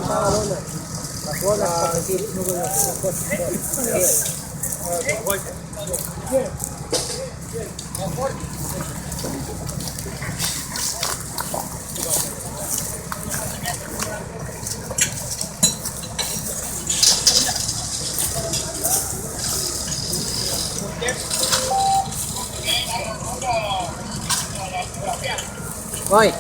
Las bolas para decir, no voy a Hoy.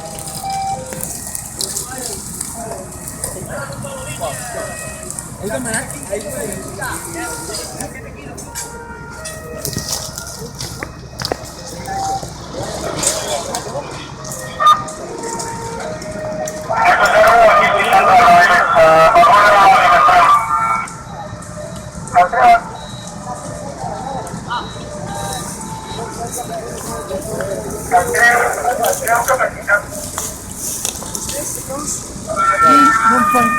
Non fanno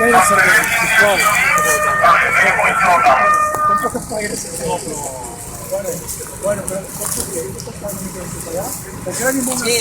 bueno, pero porque ellos están en allá, el gran inmundo aquí.